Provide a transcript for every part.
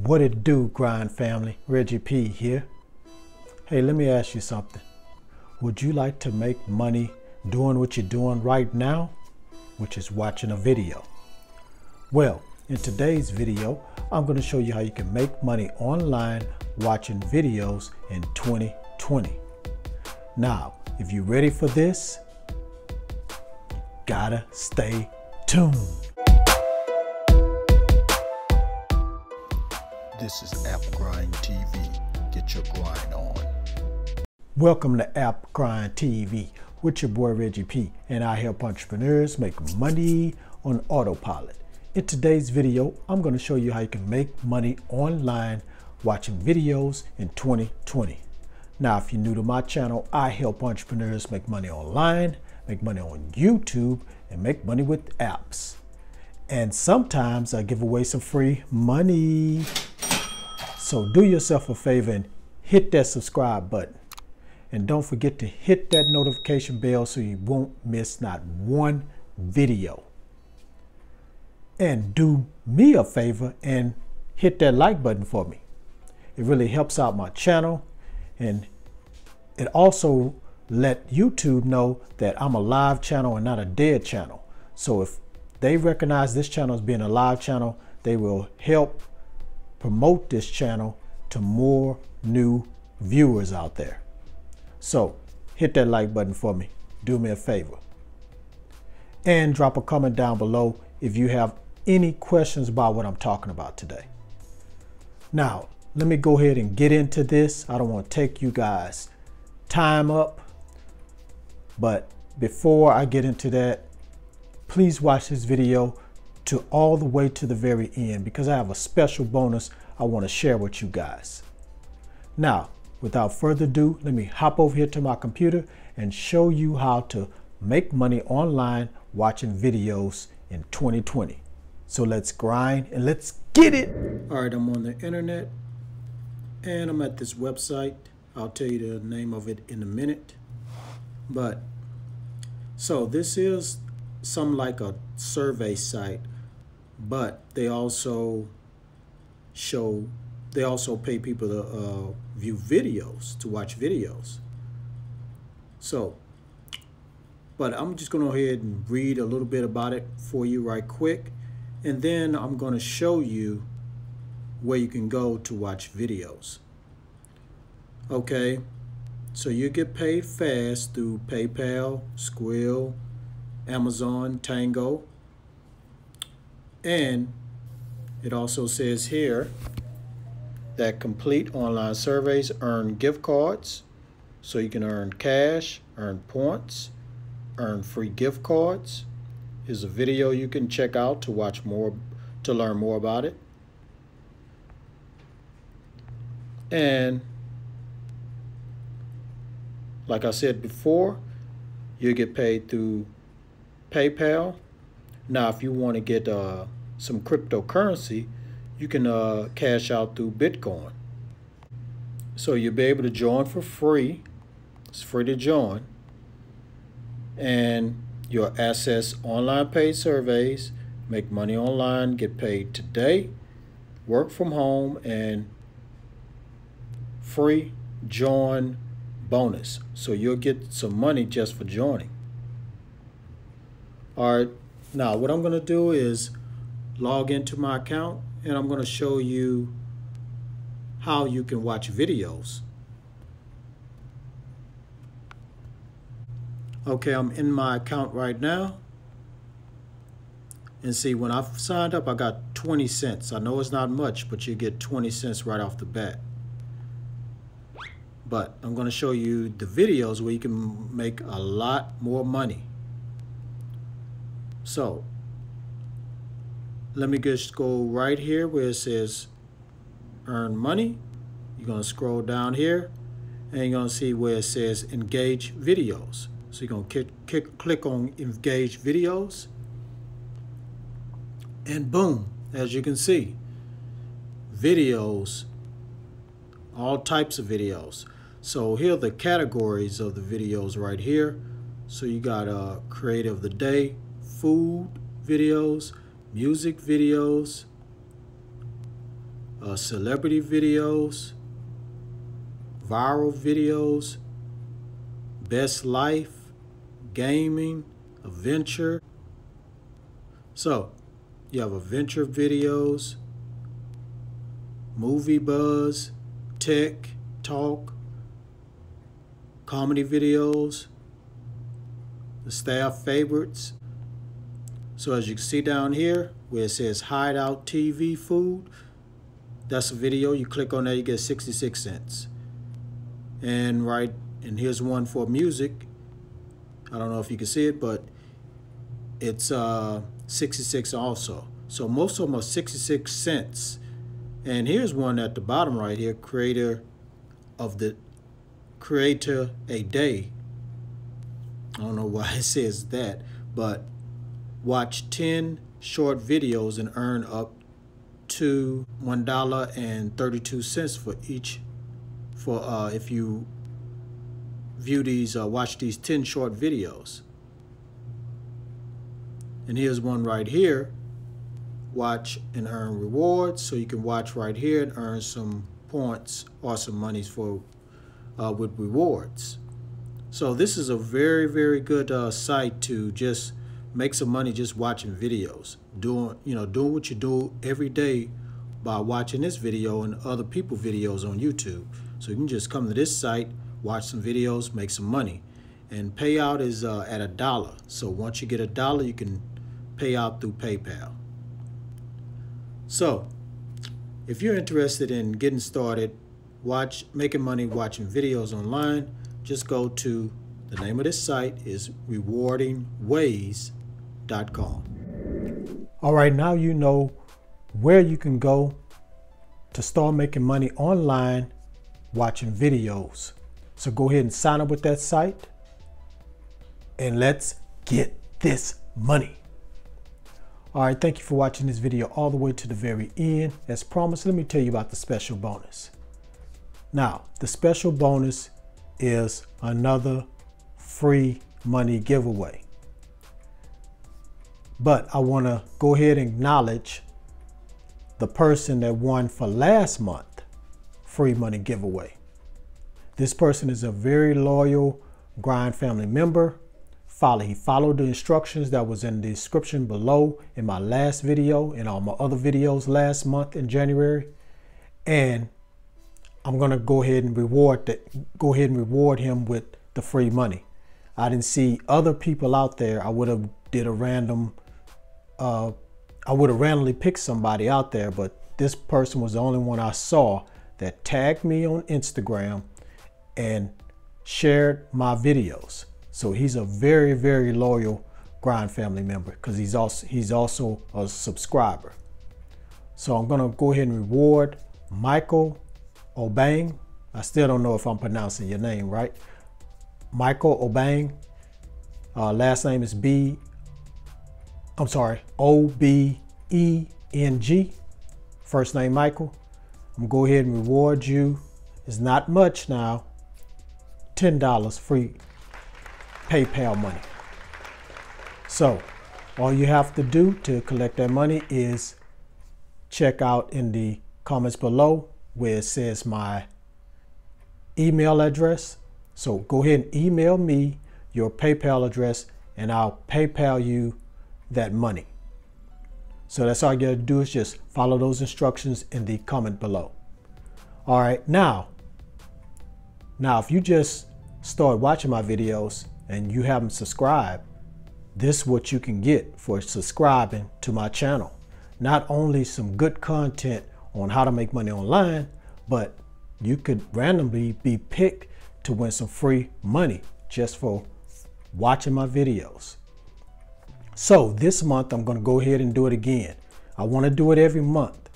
What it do, grind family? Reggie P here. Hey, let me ask you something. Would you like to make money doing what you're doing right now, which is watching a video? Well, in today's video, I'm going to show you how you can make money online watching videos in 2020. Now, if you're ready for this, you gotta stay tuned. This is App Grind TV. Get your grind on. Welcome to App Grind TV with your boy Reggie P, and I help entrepreneurs make money on autopilot. In today's video, I'm going to show you how you can make money online watching videos in 2020. Now, if you're new to my channel, I help entrepreneurs make money online, make money on YouTube, and make money with apps. And sometimes I give away some free money. So do yourself a favor and hit that subscribe button. And don't forget to hit that notification bell so you won't miss not one video. And do me a favor and hit that like button for me. It really helps out my channel, and it also let YouTube know that I'm a live channel and not a dead channel. So if they recognize this channel as being a live channel, they will help promote this channel to more new viewers out there. So hit that like button for me. Do me a favor. And drop a comment down below if you have any questions about what I'm talking about today. Now, let me go ahead and get into this. I don't want to take you guys' time up. But before I get into that, please watch this video to all the way to the very end, because I have a special bonus I want to share with you guys. Now, without further ado, let me hop over here to my computer and show you how to make money online watching videos in 2020. So let's grind and let's get it. All right, I'm on the internet and I'm at this website. I'll tell you the name of it in a minute. But so this is some like a survey site, but they also pay people to view videos, to watch videos. So, but I'm just going to go ahead and read a little bit about it for you right quick, and then I'm going to show you where you can go to watch videos. Okay, so you get paid fast through PayPal, Skrill, Amazon, Tango, and it also says here that complete online surveys earn gift cards, so you can earn cash, earn points, earn free gift cards. Here's a video you can check out to watch more, to learn more about it. And like I said before, you get paid through PayPal. Now, if you want to get some cryptocurrency, you can cash out through Bitcoin. So you'll be able to join for free. It's free to join. And you'll access online paid surveys, make money online, get paid today, work from home, and free join bonus. So you'll get some money just for joining. All right, now what I'm going to do is log into my account, and I'm going to show you how you can watch videos. Okay, I'm in my account right now. And see, when I signed up, I got 20 cents. I know it's not much, but you get 20 cents right off the bat. But I'm going to show you the videos where you can make a lot more money. So let me just go right here where it says earn money. You're going to scroll down here and you're going to see where it says engage videos. So you're going to click on engage videos, and boom, as you can see, videos, all types of videos. So here are the categories of the videos right here. So you got creative of the day, food videos, music videos, celebrity videos, viral videos, best life, gaming, adventure. So you have adventure videos, movie buzz, tech, talk, comedy videos, the staff favorites. So as you can see down here where it says Hideout TV food, that's a video. You click on that, you get 66 cents. And here's one for music. I don't know if you can see it, but it's 66 also. So most of them are 66 cents. And here's one at the bottom right here, creator a day. I don't know why it says that, but watch 10 short videos and earn up to $1.32 for each if you view these watch these 10 short videos. And here's one right here, watch and earn rewards. So you can watch right here and earn some points or some monies for with rewards. So this is a very, very good site to just make some money just watching videos, doing what you do every day by watching this video and other people's videos on YouTube. So you can just come to this site, watch some videos, make some money. And payout is at $1. So once you get $1, you can pay out through PayPal. So if you're interested in getting started, making money watching videos online, just go to the name of this site is rewardingways.com. All right, now you know where you can go to start making money online watching videos. So go ahead and sign up with that site and let's get this money. All right, thank you for watching this video all the way to the very end. As promised, let me tell you about the special bonus. Now, the special bonus is another free money giveaway. But I want to go ahead and acknowledge the person that won for last month free money giveaway. This person is a very loyal Grind family member. He followed the instructions that was in the description below in my last video and all my other videos last month in January. And I'm gonna go ahead and reward him with the free money. I didn't see other people out there. I would have randomly picked somebody out there, but this person was the only one I saw that tagged me on Instagram and shared my videos. So he's a very, very loyal Grind family member because he's also a subscriber. So I'm gonna go ahead and reward Michael Obang. I still don't know if I'm pronouncing your name right. Michael Obang. Last name is O-B-E-N-G. First name Michael. I'm gonna go ahead and reward you. It's not much now. $10 free PayPal money. So all you have to do to collect that money is check out in the comments below where it says my email address. So go ahead and email me your PayPal address and I'll PayPal you that money. So that's all you gotta do is just follow those instructions in the comment below. All right, now if you just start watching my videos and you haven't subscribed, this is what you can get for subscribing to my channel. Not only some good content on how to make money online, but you could randomly be picked to win some free money just for watching my videos. So this month I'm going to go ahead and do it again. I want to do it every month.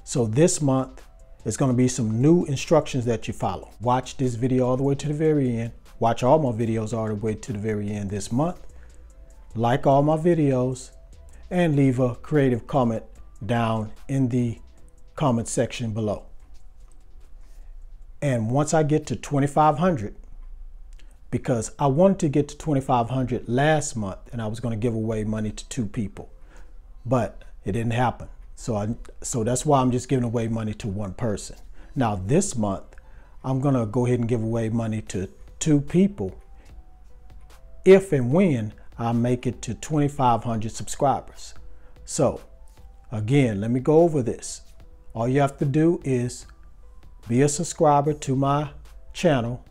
So this month it's going to be some new instructions that you follow. Watch this video all the way to the very end. Watch all my videos all the way to the very end this month. Like all my videos and leave a creative comment down in the comment section below. And once I get to 2,500, because I wanted to get to 2,500 last month and I was going to give away money to 2 people, but it didn't happen. So that's why I'm just giving away money to one person. Now this month, I'm gonna go ahead and give away money to 2 people if and when I make it to 2,500 subscribers. So again, let me go over this. All you have to do is be a subscriber to my channel,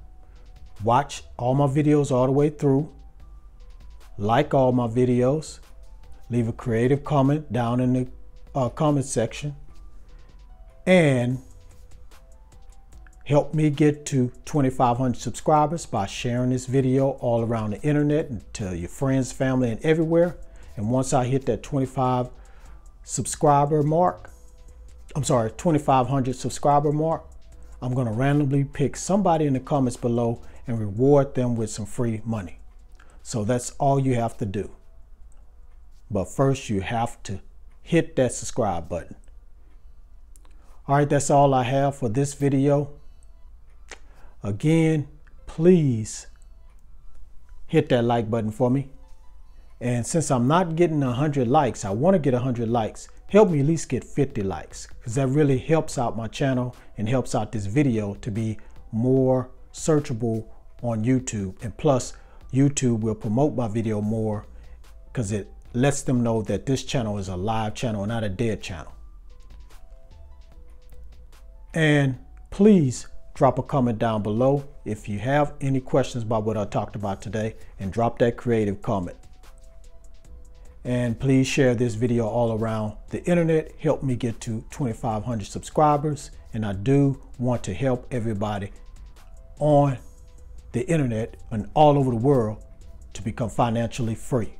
watch all my videos all the way through, like all my videos, leave a creative comment down in the comment section, and help me get to 2,500 subscribers by sharing this video all around the internet and to your friends, family, and everywhere. And once I hit that 2,500 subscriber mark, I'm going to randomly pick somebody in the comments below and reward them with some free money. So that's all you have to do. But first, you have to hit that subscribe button. All right, that's all I have for this video. Again, please hit that like button for me. And since I'm not getting 100 likes, I want to get 100 likes. Help me at least get 50 likes, because that really helps out my channel and helps out this video to be more searchable on YouTube. And plus, YouTube will promote my video more because it lets them know that this channel is a live channel, not a dead channel. And please drop a comment down below if you have any questions about what I talked about today, and drop that creative comment. And please share this video all around the internet. Help me get to 2,500 subscribers. And I do want to help everybody on the internet and all over the world to become financially free.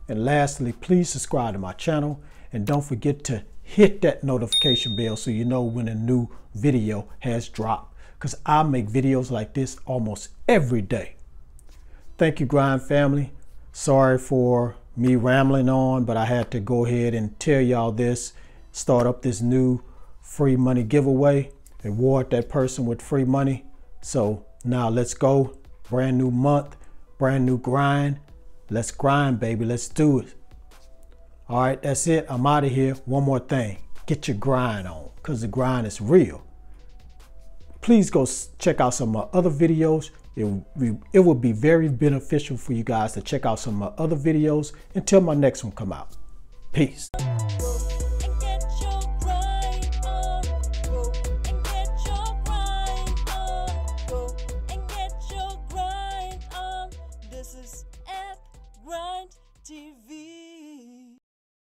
And lastly, please subscribe to my channel, and don't forget to hit that notification bell so you know when a new video has dropped, because I make videos like this almost every day. Thank you, Grind family. Sorry for me rambling on, but I had to go ahead and tell y'all this, start up this new free money giveaway, reward that person with free money. So now let's go. Brand new month, brand new grind. Let's grind, baby. Let's do it. All right, that's it. I'm out of here. One more thing. Get your grind on, because the grind is real. Please go check out some of my other videos. It will be very beneficial for you guys to check out some of my other videos until my next one come out. Peace.